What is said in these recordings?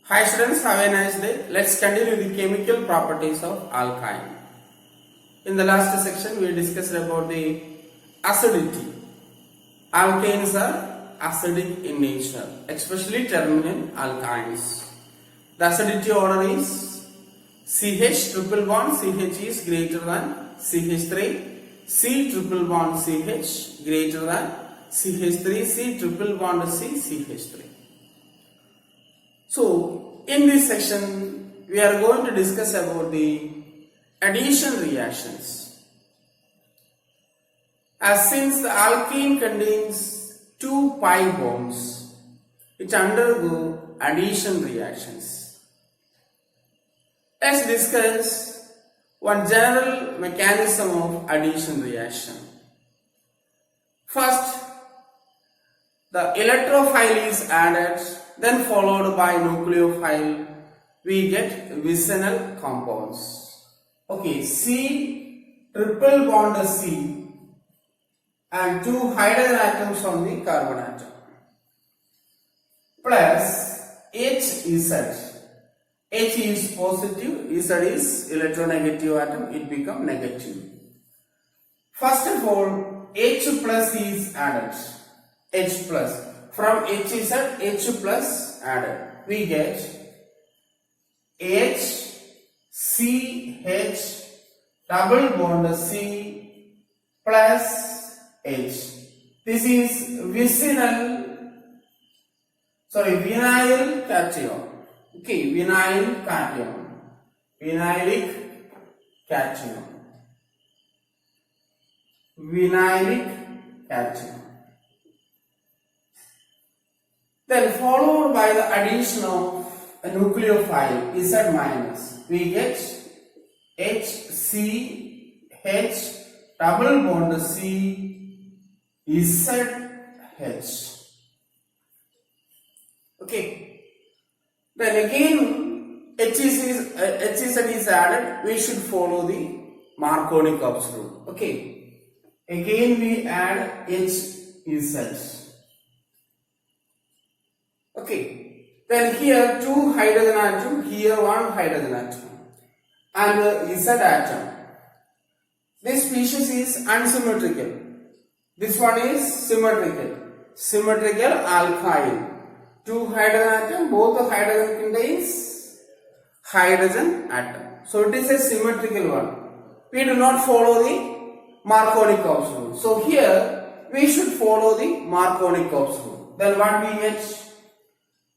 Hi students, have a nice day. Let's continue the chemical properties of alkyne. In the last section, we discussed about the acidity. Alkanes are acidic in nature, especially terminal alkynes. The acidity order is CH triple bond CH is greater than CH3, C triple bond CH greater than CH3, C triple bond C CH3. So, in this section, we are going to discuss about the addition reactions. As since the alkene contains two pi bonds, it undergo addition reactions. Let's discuss one general mechanism of addition reaction. First, the electrophile is added, then followed by nucleophile. We get vicinal compounds. Okay, C triple bond C and two hydrogen atoms on the carbon atom plus HZ. H is positive, Z is electronegative atom, it becomes negative. First of all, H plus is added. H plus. From HZ, H plus added. We get H, C, H, double bond C plus H. This is vinyl cation. Okay, vinyl cation. Vinylic cation. Vinylic cation. Then followed by the addition of a nucleophile Z minus, we get HCH double bond C ZH. Okay. Then again HZ is added. We should follow the Markovnikov's rule. Okay. Again we add HZ. Okay, then here two hydrogen atom, here one hydrogen atom and Z atom. This species is unsymmetrical. This one is symmetrical. Symmetrical alkyne. Two hydrogen atom, both the hydrogen contains hydrogen atom. So it is a symmetrical one. We do not follow the Markovnikov's rule. So here we should follow the Markovnikov's rule. Then what we get?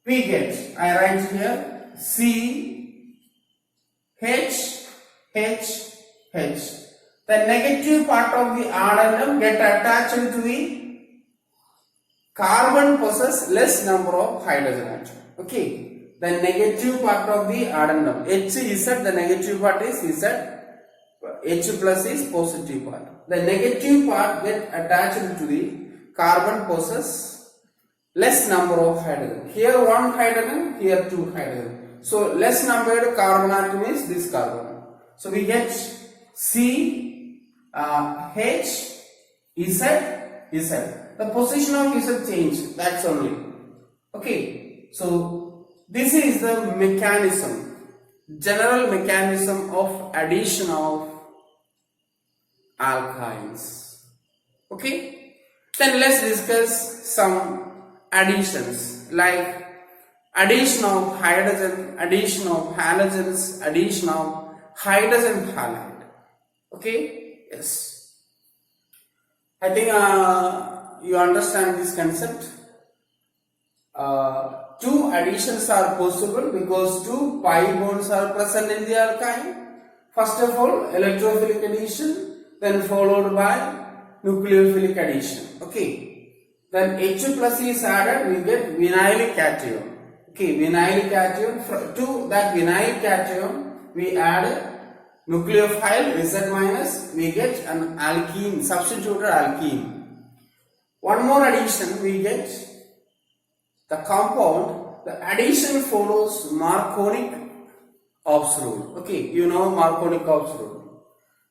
We get, I write here, C, H, H, H. The negative part of the addendum get attached to the carbon possess less number of hydrogen atom. Okay. The negative part of the addendum, H is Z, the negative part is Z, H plus is positive part. The negative part get attached to the carbon possess less number of hydrogen. Here one hydrogen, here two hydrogen. So less numbered carbon atom is this carbon. So we get C, H, Z, Z. The position of Z change, that's only. Okay. So this is the mechanism, general mechanism of addition of alkynes. Okay. Then let's discuss some additions like addition of hydrogen, addition of halogens, addition of hydrogen halide. Okay, yes. I think you understand this concept. Two additions are possible because two pi bonds are present in the alkyne. First of all, electrophilic addition, then followed by nucleophilic addition. Okay. Then H plus is added, we get vinyl cation. Okay, vinyl cation. To that vinyl cation, we add nucleophile Z minus, we get an alkene, substituted alkene. One more addition, we get the compound. The addition follows Markovnikov's rule. Okay, you know Markovnikov's rule.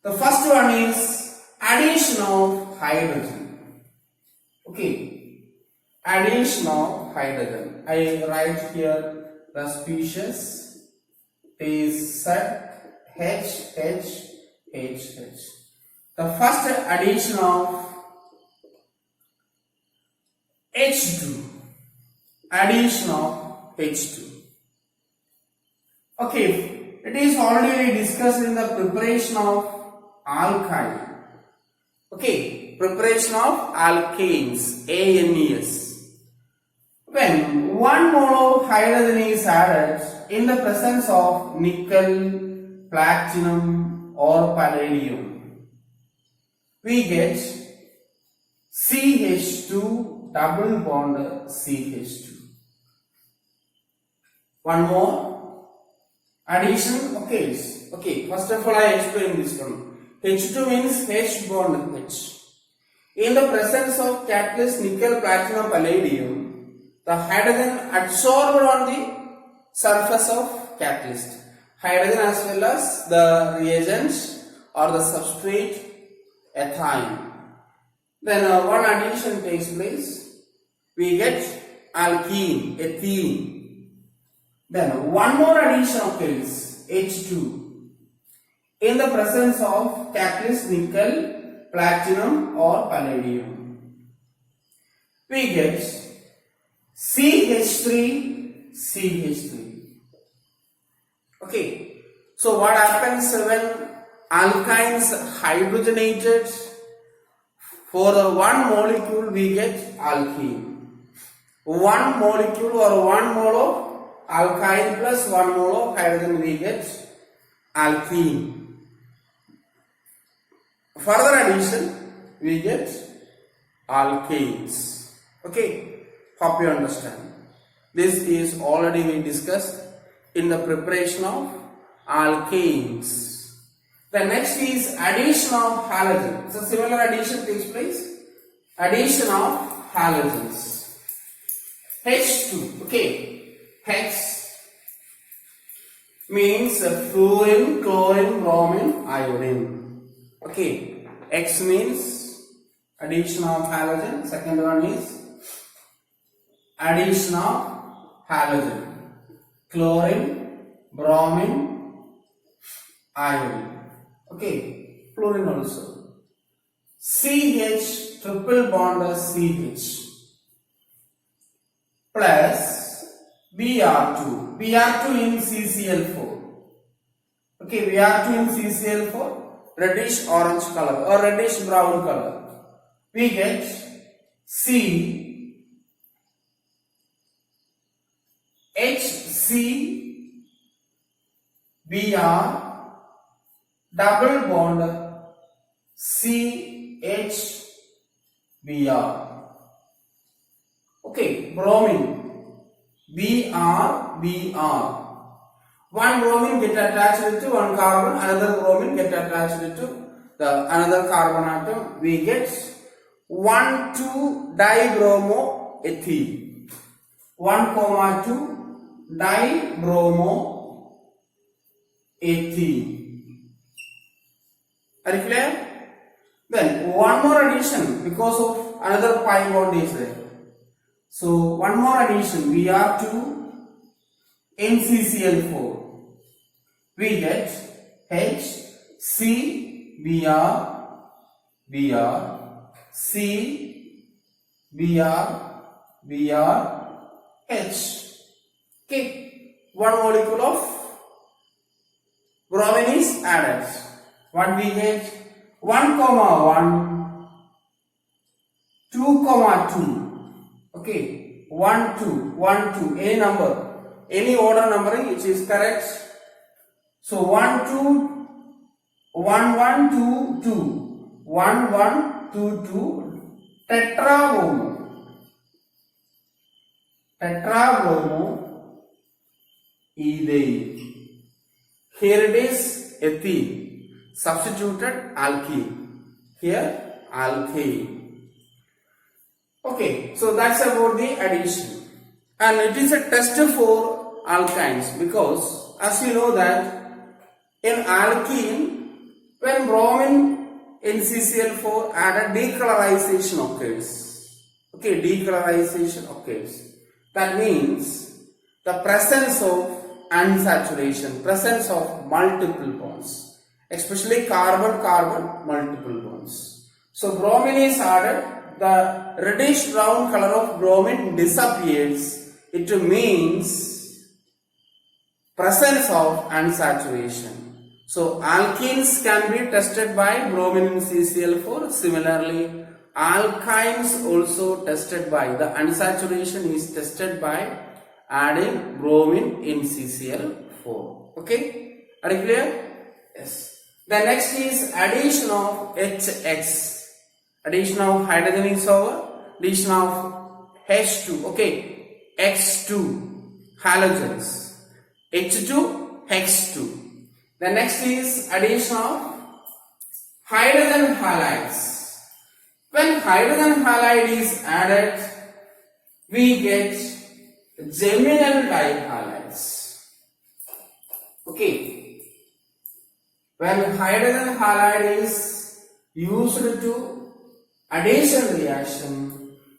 The first one is addition of hydrogen. Okay, addition of hydrogen. I write here The species is set H, H, H, H. The first addition of H2. Addition of H2. Okay, it is already discussed in the preparation of alkyne. Okay, preparation of alkanes, ANES. When 1 mole of hydrogen is added in the presence of nickel, platinum or palladium, we get CH2 double bond CH2. One more addition occurs. Okay, first of all I explain this one. H2 means H bond H. In the presence of catalyst nickel, platinum, palladium, the hydrogen adsorbed on the surface of catalyst. Hydrogen as well as the reagents or the substrate ethyne. Then one addition takes place. We get alkene, ethene. Then one more addition occurs, H2. In the presence of catalyst nickel, platinum or palladium, we get CH3, CH3. Okay, so what happens when alkynes hydrogenated? For the one molecule we get alkene. One molecule or 1 mole of alkyne plus 1 mole of hydrogen we get alkene. Further addition we get alkanes. Okay, hope you understand. This is already we discussed in the preparation of alkanes. The next is addition of halogen. So similar addition takes place. Addition of halogens. H2. Okay, H means fluorine, chlorine, bromine, iodine. Okay, X means addition of halogen. Second one is addition of halogen. Chlorine, bromine, iodine. Okay, fluorine also. CH triple bond CH plus Br2. Br2 in CCl4. Okay, Br2 in CCl4. Reddish orange color or reddish brown color. We get C HC Br double bond CH Br. Okay, bromine Br. One bromine get attached to one carbon, another bromine get attached to the another carbon atom. We get 1,2 dibromoethene. 1,2 dibromoethene. Are you clear? Then one more addition because of another pi bond is there. So one more addition, Br2 NCCl4. We get HCBr H. Okay, one molecule of bromine is added. What we get? 1, 1, 2, 2. Okay, 1, 2, 1, 2. Any number, any order numbering which is correct. So 1, 2, 1, 1, 2, 2, 1, 1, 2, 2, tetrabromo. Tetrabromo ethane. Here it is ethene. Substituted alkene. Here alkane. Okay, so that's about the addition. And it is a test for alkynes because as you know that in alkene, when bromine NCCl4 added, decolorization occurs. Okay, decolorization occurs. That means the presence of unsaturation, presence of multiple bonds, especially carbon-carbon multiple bonds. So bromine is added, the reddish brown color of bromine disappears. It means presence of unsaturation. So alkenes can be tested by bromine in CCl4. Similarly, alkynes also tested by, the unsaturation is tested by adding bromine in CCl4. Okay, are you clear? Yes. The next is addition of HX. Addition of hydrogen is over. Addition of H2. Okay, X2 halogens. H2, X2. The next is addition of hydrogen halides. When hydrogen halide is added, we get geminal dihalides. Okay. When hydrogen halide is used to addition reaction,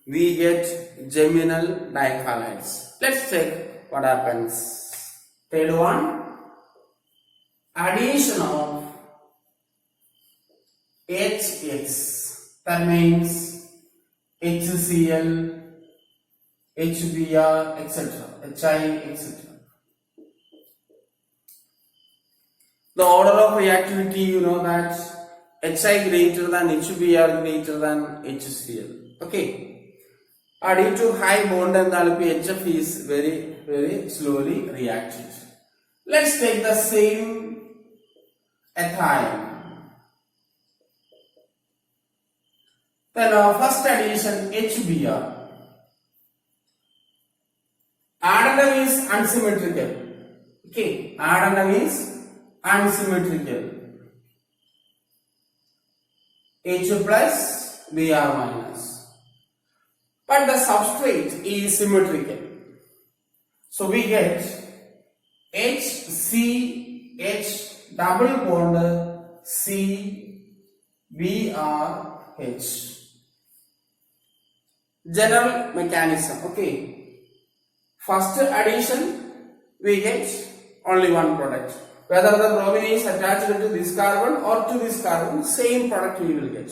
we get geminal dihalides. Let's check what happens. Third one, addition of HX, that means HCl, HBr, etc., HI, etc. The order of reactivity, you know that HI greater than HBr greater than HCl. Okay. Due to high bond enthalpy, HF is very slowly reacted. Let's take the same ethyl. Then first addition HBr. Addendum is unsymmetrical. Okay, addendum is unsymmetrical. H plus Br minus. But the substrate is symmetrical. So we get HCH double bond CBrH. General mechanism. Okay. First addition, we get only one product. Whether the bromine is attached to this carbon or to this carbon, same product we will get.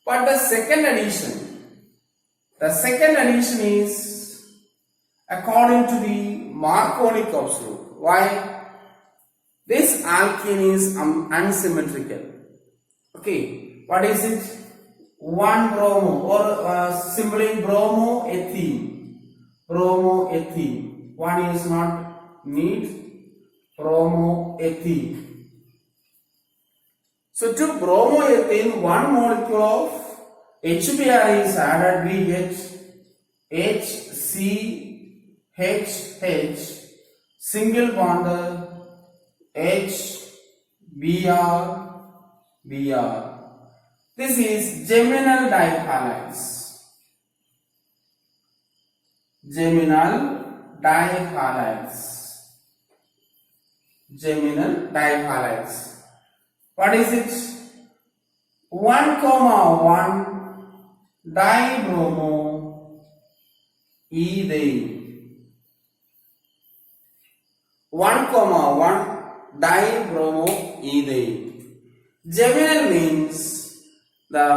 But the second addition is according to the Markovnikov's rule. Why? This alkene is unsymmetrical. Okay, what is it? 1 bromo or simply bromoethene. Bromoethene. One is not need. Bromoethene. So to bromoethene, one molecule of HBr is added, we get HCHH single bond HBr. This is geminal dihalides. Geminal dihalides. What is it? 1,1 dibromoethane. 1,1 dibromoethane. Geminal means the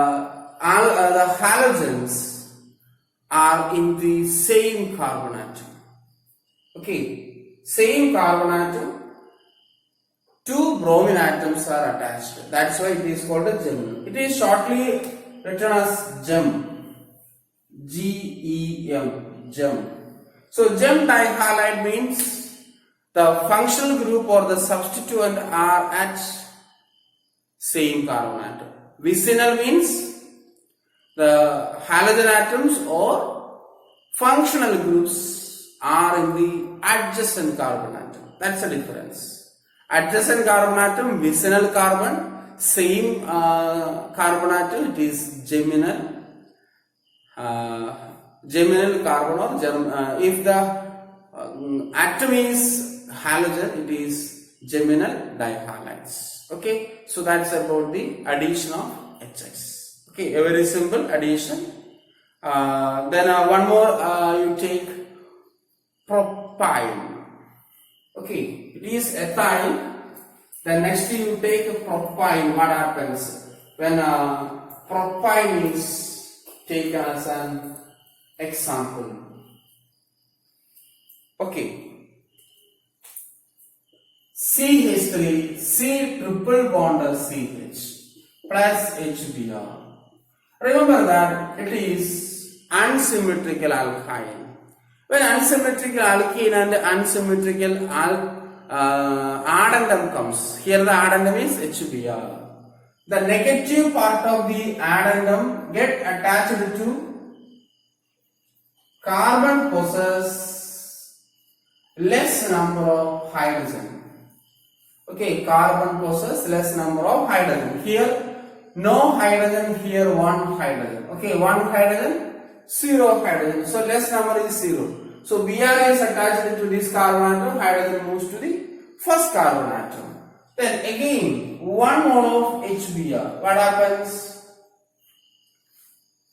halogens are in the same carbon atom. Okay, same carbon atom. Two bromine atoms are attached. That's why it is called a geminal. It is shortly written as gem. G-E-M. Gem. So gem dihalide means the functional group or the substituent are at same carbon atom. Vicinal means the halogen atoms or functional groups are in the adjacent carbon atom. That's the difference. Adjacent carbon atom, vicinal carbon, same carbon atom, it is geminal. Geminal carbon or if the atom is halogen, it is geminal dihalides. Okay, so that's about the addition of HX. Okay, a very simple addition. Then one more, you take propyl. Okay, it is ethyl. Then next you take propyl. What happens when propyl is taken as an example? Okay. CH3, C triple bond CH plus HBr. Remember that it is unsymmetrical alkyne. When unsymmetrical alkene and unsymmetrical addendum comes, here the addendum is HBr. The negative part of the addendum get attached to carbon possess less number of hydrogen. Okay, carbon possess less number of hydrogen. Here no hydrogen, here one hydrogen. Okay, one hydrogen, zero hydrogen. So less number is zero. So Br is attached to this carbon atom, hydrogen moves to the first carbon atom. Then again, one mole of HBr. What happens?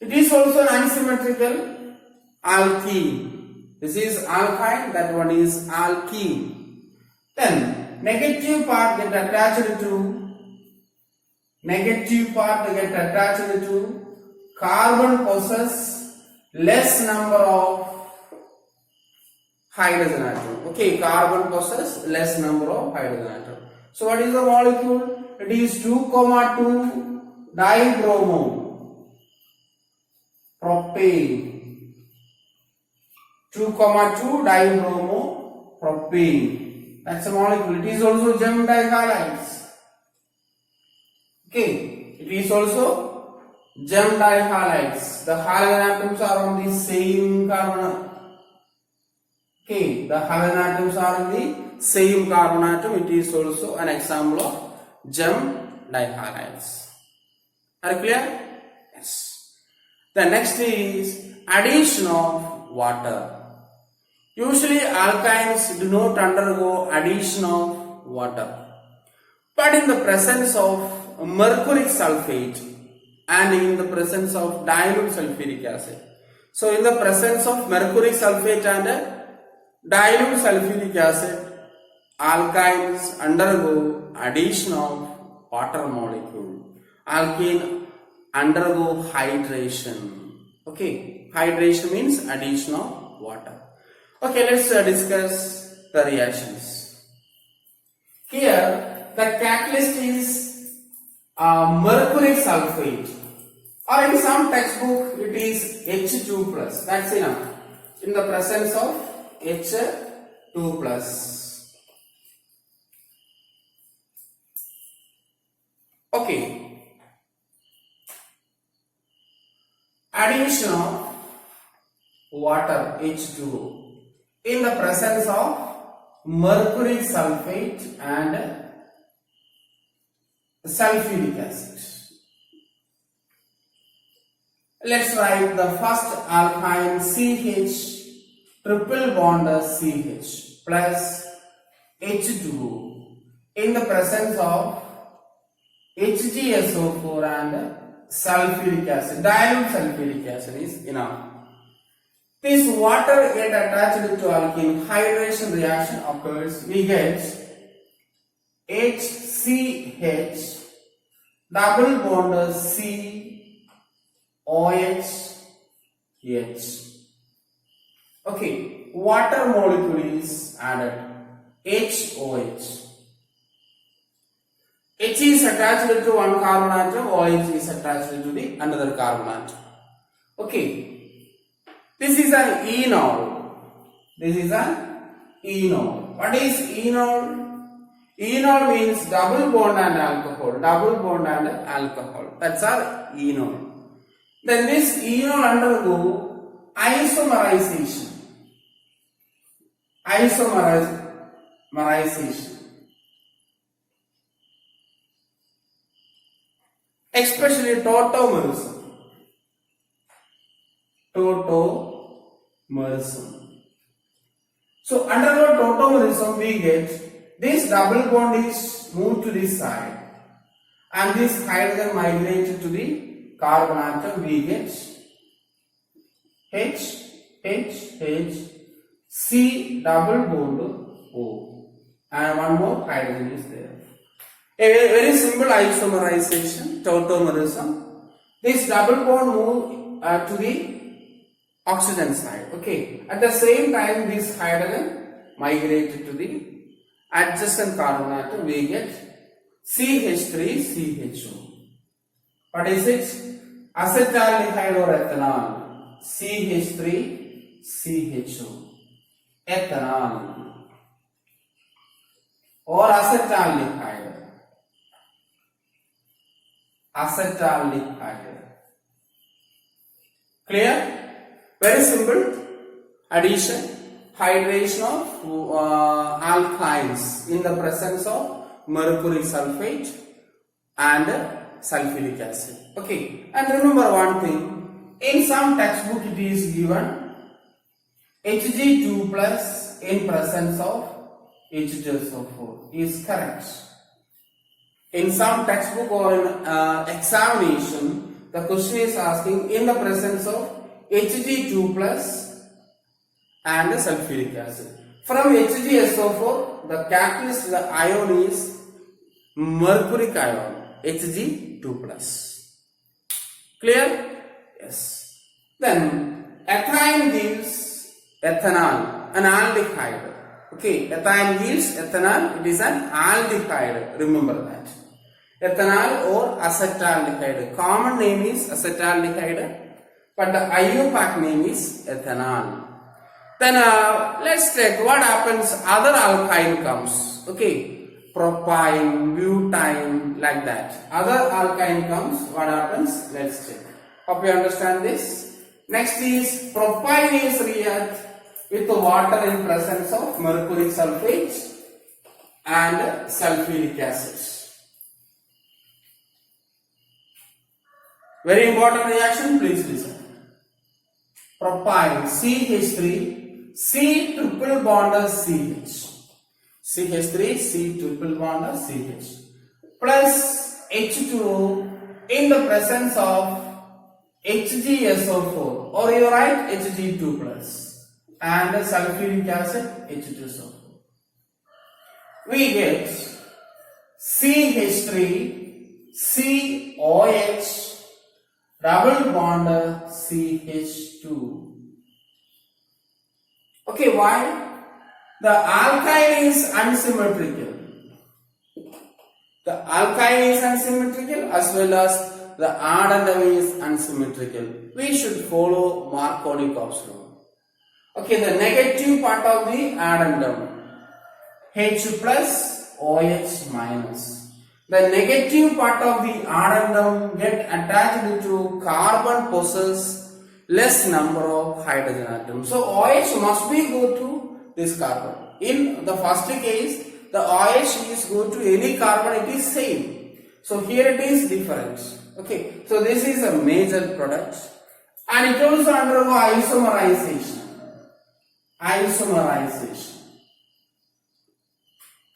It is also an unsymmetrical alkene. This is alkyne, that one is alkene. Then negative part get attached to carbon possess less number of hydrogen atom. Okay, carbon possess less number of hydrogen atom. So what is the molecule? It is 2,2 dibromo propane. 2,2 dibromo propane. That's a molecule. It is also gem dihalides. Okay, it is also gem dihalides. The halogen atoms are on the same carbon. Okay, the halogen atoms are on the same carbon atom. It is also an example of gem dihalides. Are you clear? Yes. The next is addition of water. Usually alkynes do not undergo addition of water. But in the presence of mercuric sulfate and in the presence of dilute sulfuric acid. So in the presence of mercuric sulfate and dilute sulfuric acid, alkynes undergo addition of water molecule. Alkene undergo hydration. Okay, hydration means addition of water. Okay, let's discuss the reactions. Here the catalyst is mercuric sulfate, or in some textbook it is H2 plus. That's enough. In the presence of H2 plus. Okay. Addition of water H2O in the presence of mercury sulfate and sulfuric acid. Let's write the first alkyne CH triple bond CH plus H2O in the presence of HgSO4 and sulfuric acid. Dilute sulfuric acid is enough. This water get attached to alkene, hydration reaction occurs. We get HCH double bond C OH H. Okay, water molecule is added HOH. H is attached to one carbon atom, OH is attached to the another carbon atom. Okay. This is an enol. This is an enol. What is enol? Enol means double bond and alcohol. Double bond and alcohol. That's our enol. Then this enol undergo isomerization. Isomerization. Especially tautomerism. Tautomerism. So undergo tautomerism, we get this double bond is moved to this side and this hydrogen migrated to the carbon atom. We get H, H, H, C double bond O, and one more hydrogen is there. A very simple isomerization, tautomerism. This double bond move to the oxygen side. Okay. At the same time, this hydrogen migrated to the adjacent carbon atom. We get CH3CHO. What is it? Acetaldehyde or ethanol. CH3CHO. Ethanol or acetaldehyde. Acetaldehyde. Clear? Very simple addition, hydration of alkynes in the presence of mercury sulfate and sulfuric acid. Okay, and remember one thing, in some textbook it is given Hg2 plus in presence of H2SO4 is correct. In some textbook or in examination, the question is asking in the presence of Hg2 plus and the sulfuric acid. From HgSO4, the catalyst, the ion is mercuric ion, Hg2 plus. Clear? Yes. Then ethyne gives ethanol, an aldehyde. Okay, ethyne gives ethanol, it is an aldehyde. Remember that. Ethanol or acetaldehyde. Common name is acetaldehyde, but the IUPAC name is ethanol. Then let's check what happens. Other alkyne comes. Okay, propyne, butane, like that. Other alkyne comes. What happens? Let's check. Hope you understand this. Next is propyne is react with water in presence of mercury sulfate and sulfuric acid. Very important reaction. Please listen. Propyne CH3 C triple bond CH. CH3 C triple bond CH plus H2O in the presence of HgSO4, or you write Hg2 plus and sulfuric acid H2SO4. We get CH3 COH double bond CH2. Okay, why? The alkyne is unsymmetrical. The alkyne is unsymmetrical as well as the addendum is unsymmetrical. We should follow Markovnikov's law. Okay, the negative part of the addendum, H plus OH minus. The negative part of the addendum get attached to carbon possess less number of hydrogen atoms. So OH must be go to this carbon. In the first case, the OH is go to any carbon, it is same. So here it is different. Okay, so this is a major product and it also undergo isomerization. Isomerization.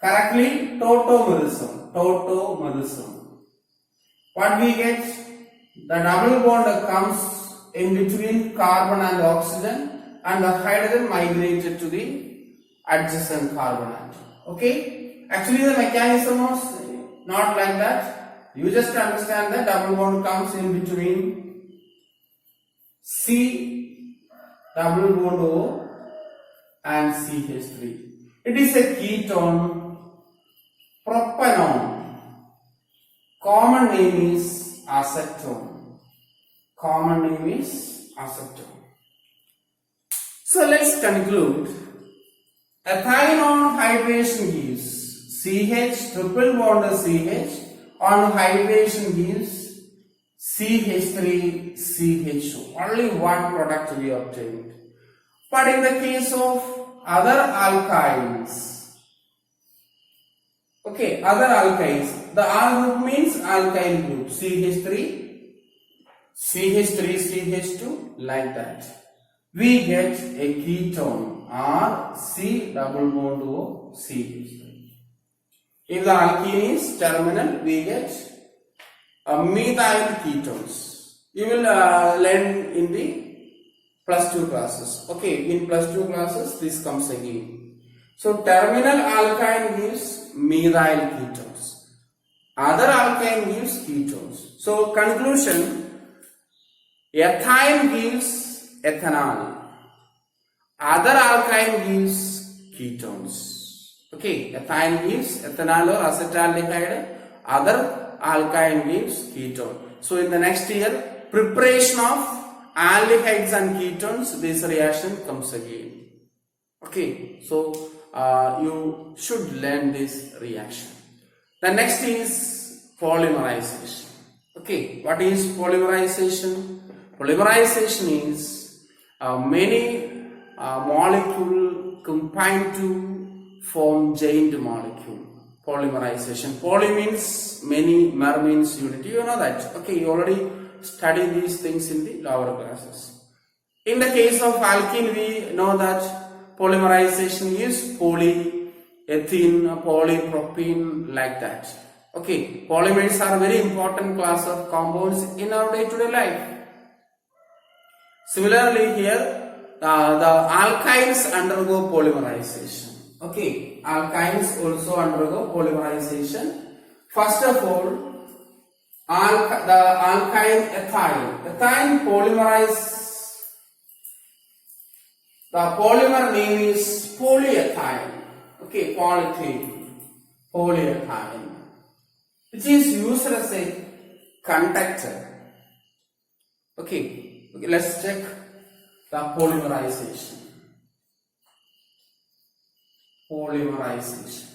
Correctly, tautomerism. Tautomerism. What we get? The double bond comes in between carbon and oxygen, and the hydrogen migrated to the adjacent carbon atom. Okay? Actually, the mechanism was not like that. You just understand that double bond comes in between C double bond O and CH3. It is a ketone, propanone. Common name is acetone. Common name is acetone. So let's conclude. Ethyne on hydration gives CH triple bond CH on hydration gives CH3 CHO. Only one product we obtained. But in the case of other alkynes, okay, other alkynes, the R group means alkyne group, CH3, CH2, like that. We get a ketone or C double bond O CH3. If the alkene is terminal, we get methyl ketones. You will learn in the plus 2 classes. Okay, in plus 2 classes this comes again. So terminal alkyne gives methyl ketones. Other alkyne gives ketones. So conclusion, ethyne gives ethanol. Other alkyne gives ketones. Okay, ethyne gives ethanol or acetaldehyde. Other alkyne gives ketone. So in the next year, preparation of aldehydes and ketones, this reaction comes again. Okay, so you should learn this reaction. The next is polymerization. Okay, what is polymerization? Polymerization is many molecule combine to form joined molecule. Polymerization. Poly means many, mer means unity. You know that. Okay, you already studied these things in the lower classes. In the case of alkene, we know that polymerization is polyethylene, polypropene, like that. Okay, polymers are a very important class of compounds in our day-to-day life. Similarly, here the alkynes undergo polymerization. Okay, alkynes also undergo polymerization. First of all, the alkyne ethyl. Ethyl polymerize. The polymer name is polyethyl. Okay, polyethyl, which is used as a conductor. Okay, let's check the polymerization. Polymerization.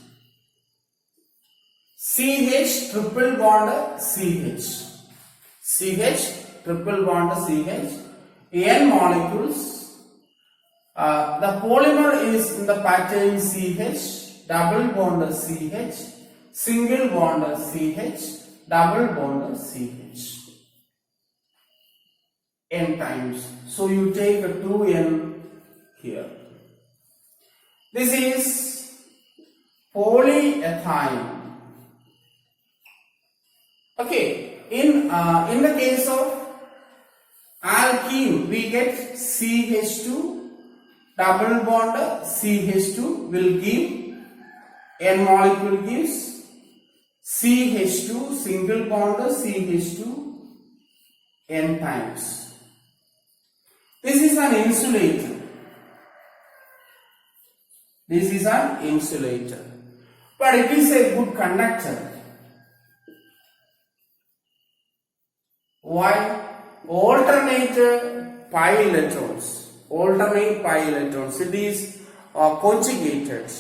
CH triple bond CH. CH triple bond CH. N molecules. The polymer is in the pattern CH, double bond CH, single bond CH, double bond CH. N times. So you take a 2N here. This is polyethyl. Okay, in the case of alkene, we get CH2, double bond CH2 will give, N molecule gives CH2, single bond CH2, N times. This is an insulator. This is an insulator, but it is a good conductor. Why? Alternate pi electrons. It is conjugated.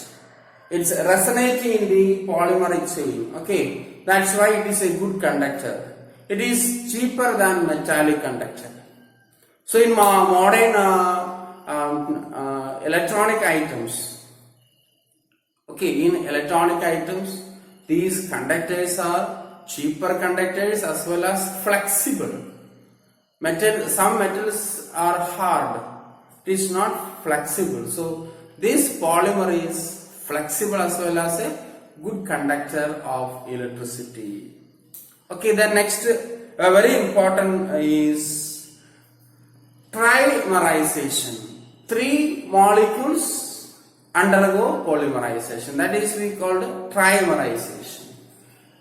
It's resonating in the polymeric chain. Okay, that's why it is a good conductor. It is cheaper than metallic conductor. So in modern electronic items, okay, in electronic items, these conductors are cheaper conductors as well as flexible. Some metals are hard. It is not flexible. So this polymer is flexible as well as a good conductor of electricity. Okay, the next very important is trimerization. 3 molecules undergo polymerization. That is we called trimerization.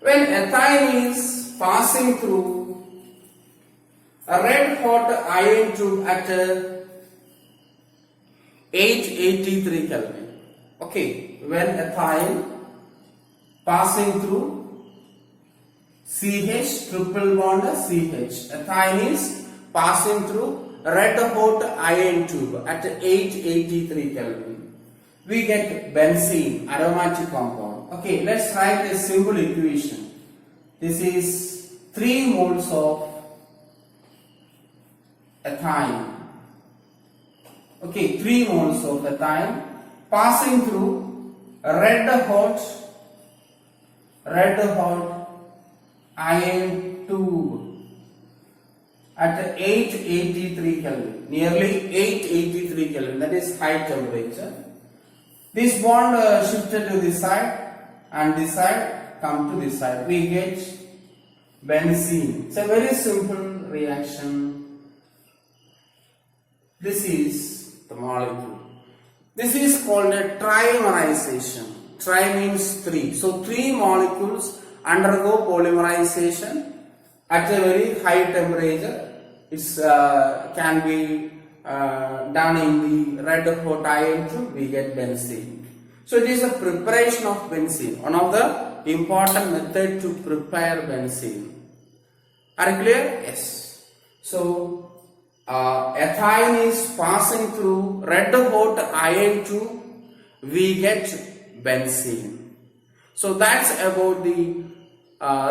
When ethyl is passing through a red hot iron tube at 883 Kelvin. Okay, when ethyl passing through CH triple bond CH. Ethyl is passing through red hot iron tube at 883 Kelvin. We get benzene, aromatic compound. Okay, let's write a simple equation. This is 3 moles of ethyl. Okay, 3 moles of ethyl passing through a red hot iron tube at 883 Kelvin, nearly 883 Kelvin, that is high temperature. This bond shifted to this side and this side come to this side. We get benzene. It's a very simple reaction. This is the molecule. This is called a trimerization. Tri means three. So three molecules undergo polymerization at a very high temperature. It can be done in the red hot iron tube. We get benzene. So it is a preparation of benzene. One of the important method to prepare benzene. Are you clear? Yes. So ethine is passing through red hot iron tube. We get benzene. So that's about the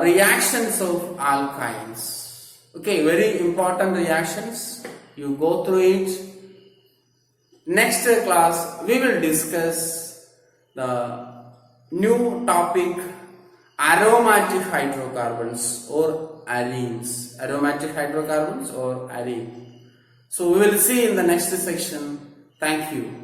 reactions of alkynes. Okay, very important reactions. You go through it. Next class we will discuss the new topic, aromatic hydrocarbons or arenes. Aromatic hydrocarbons or arene. So we will see in the next section. Thank you.